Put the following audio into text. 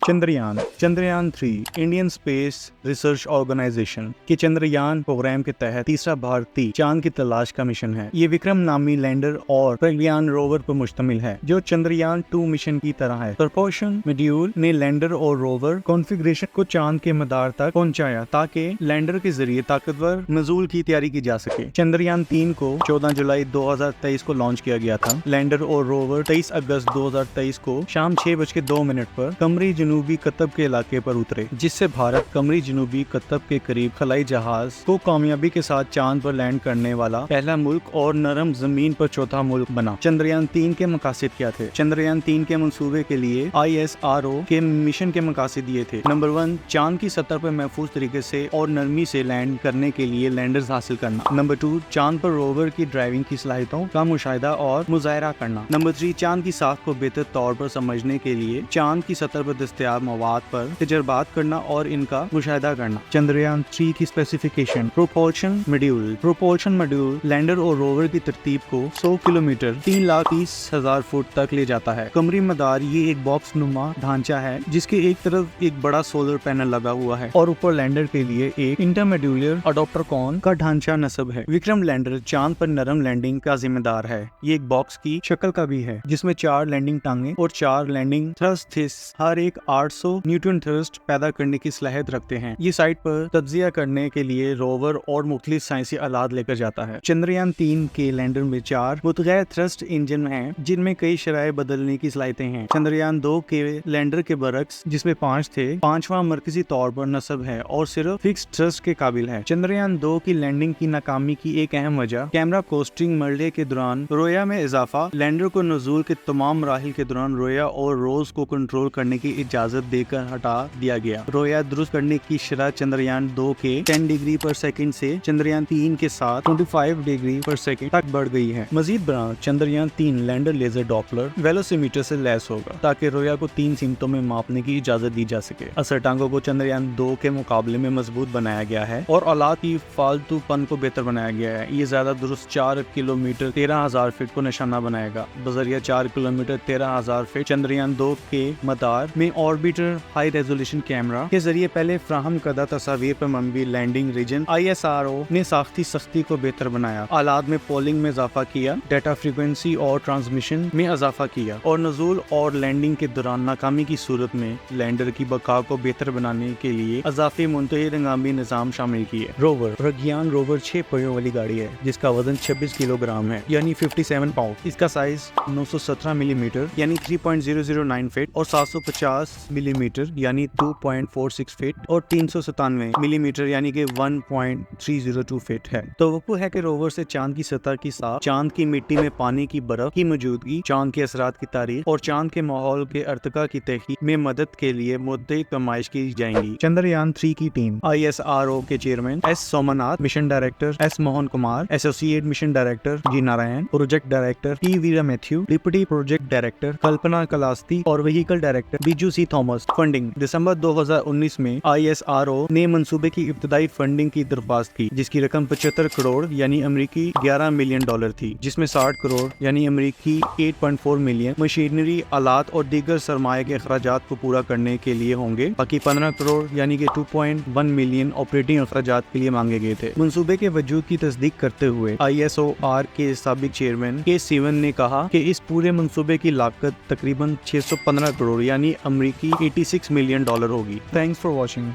Chandrayaan 3 Indian space research organisation के Chandrayaan programme के तहत तीसरा भारतीय चांद की तलाश का मिशन है। ये विक्रम नामी लैंडर और प्रज्ञान रोवर पर मुश्तमिल है जो चंद्रयान 2 मिशन की तरह है। प्रपोर्शन मॉड्यूल ने लैंडर और रोवर कॉन्फ़िगरेशन को चांद के मदार तक पहुंचाया ताकि लैंडर के जरिए ताकतवर नज़ूल की तैयारी की जा सके। चंद्रयान 3 को 14 जुलाई 2023 को लॉन्च किया गया था। लैंडर और रोवर 23 अगस्त 2023 को शाम 6:02 पर कमरी जनूबी कतब के इलाके पर उतरे, जिससे भारत कमरी जनूबी कतब के करीब खलाई जहाज को कामयाबी के साथ चांद पर लैंड करने वाला पहला मुल्क और नरम जमीन पर चौथा मुल्क बना। चंद्रयान 3 के मकासद क्या थे? चंद्रयान 3 के मंसूबे के लिए ISRO के मिशन के मकासद ये थे। नंबर 1, चांद की सतह पर महफूज तरीके से और नरमी से लैंड करने के लिए लैंडर्स हासिल करना। नंबर 2, चांद पर रोवर की ड्राइविंग की सलाहियतों का मुशाहिदा और मुजाहरा करना। नंबर 3, चांद की साख को बेहतर तौर पर समझने के लिए चांद की सतह पर दस्तयाब मवाद पर तजर्बात करना और इनका मुशाहिदा करना। चंद्रयान 3 की स्पेसिफिकेशन। प्रोपल्शन मॉड्यूल लैंडर और रोवर की तरतीब को 100 किलोमीटर 3,30,000 फुट तक ले जाता है। कमरी मदार ये एक बॉक्स नुमा ढांचा है जिसके एक तरफ एक बड़ा सोलर पैनल लगा हुआ है और ऊपर लैंडर के लिए एक इंटरमोड्यूलर अडॉप्टर कॉन का ढांचा नस्ब है। विक्रम लैंडर चांद पर नरम लैंडिंग का जिम्मेदार है। ये एक बॉक्स की शक्ल का भी है जिसमें 4 लैंडिंग टांगे और 4 लैंडिंग थ्रस्ट हर एक 800 न्यूटन थ्रस्ट पैदा करने की सलाहियत रखते हैं। ये साइट पर तज्जिया करने के लिए रोवर और मुख्तलिफ साइंसी आलात लेकर जाता है। चंद्रयान 3 के लैंडर में 4 मुतगैर थ्रस्ट इंजन हैं जिनमें कई शराय बदलने की सलाहियतें हैं। चंद्रयान 2 के लैंडर के बरक्स जिसमें 5 थे, 5वां मरकजी तौर पर नस्ब है और सिर्फ फिक्स थ्रस्ट के काबिल है। चंद्रयान 2 की लैंडिंग की नाकामी की एक अहम वजह कैमरा कोस्टिंग मरले के दौरान रोया में इजाफा। लैंडर को नज़ूल के तमाम मराहिल के दौरान रोया और रोज को कंट्रोल करने की इजाजत देकर हटा दिया गया। रोया दुरुस्त करने की शरह चंद्रयान 2 के 10 डिग्री पर सेकंड से चंद्रयान 3 के साथ 25 डिग्री पर सेकंड तक बढ़ गई है। मजीद बरां Chandrayaan 3 lander laser doppler velocimeter से लैस होगा ताकि रोया को 3 सीमतों में मापने की इजाजत दी जा सके। असर टांगों को चंद्रयान 2 के मुकाबले में मजबूत बनाया गया है और औलाद की फालतूपन को बेहतर बनाया गया है। ये ज्यादा दुरुस्त 4 किलोमीटर 13,000 फीट को निशाना बनाएगा। बजरिया 4 किलोमीटर 13,000 फीट चंद्रयान 2 के मदार में ऑर्बिटर हाई रेजोल्यूशन कैमरा के जरिए पहले फ्राहम करदा तस्वीर पर मबनी लैंडिंग रीजन ISRO ने साख्ती सख्ती को बेहतर बनाया। आलात में पोलिंग में इजाफा किया, डाटा फ्रीक्वेंसी और ट्रांसमिशन में इजाफा किया और नज़ूल और लैंडिंग के दौरान नाकामी की सूरत में लैंडर की बका को बेहतर बनाने के लिए इजाफी मुंतही रंगामी निजाम शामिल किए। रोवर प्रज्ञान रोवर 6 पहियों वाली गाड़ी है जिसका वजन 26 किलोग्राम है यानी 57 पाउंड। इसका साइज 917 मिलीमीटर यानी 3.009 फीट और 750 मिलीमीटर यानी 2.46 फीट और 397 मिलीमीटर यानी कि 1.302 फीट है। तवक्को है कि रोवर से चांद की सतह की साफ, चांद की मिट्टी में पानी की बर्फ की मौजूदगी, चांद के असरात की तारीख और चांद के माहौल के अर्तका की तहकीक में मदद के लिए मुद्दई कमाइश की जाएंगी। चंद्रयान 3 की टीम ISRO के chairman S Somanath, mission director S Mohan Kumar, associate mission director G Narayan, project director T Veera Matthew, deputy project director Kalpana Kalasti और vehicle director Biju C Thomas. Funding दिसंबर 2019 में ISRO ने मंसूबे की इब्तदाई फंडिंग की दरख्वास्त की जिसकी रकम 75 करोड़ यानी अमरीकी $11 मिलियन थी, जिसमें 60 करोड़ यानी अमरीकी 8.4 मिलियन मशीनरी, आलात और दीगर सरमाए के अखराजात को पूरा करने के लिए होंगे। बाकी 15 करोड़ यानी कि 2.1 मिलियन ऑपरेटिंग अखराजात के लिए मांगे गए थे। मंसूबे के वजूद की तस्दीक करते हुए ISOR के साबिक चेयरमैन K सिवन ने कहा कि इस पूरे मंसूबे की लागत तकरीबन 615 करोड़ यानी अमरीकी $86 मिलियन होगी। Thanks for watching.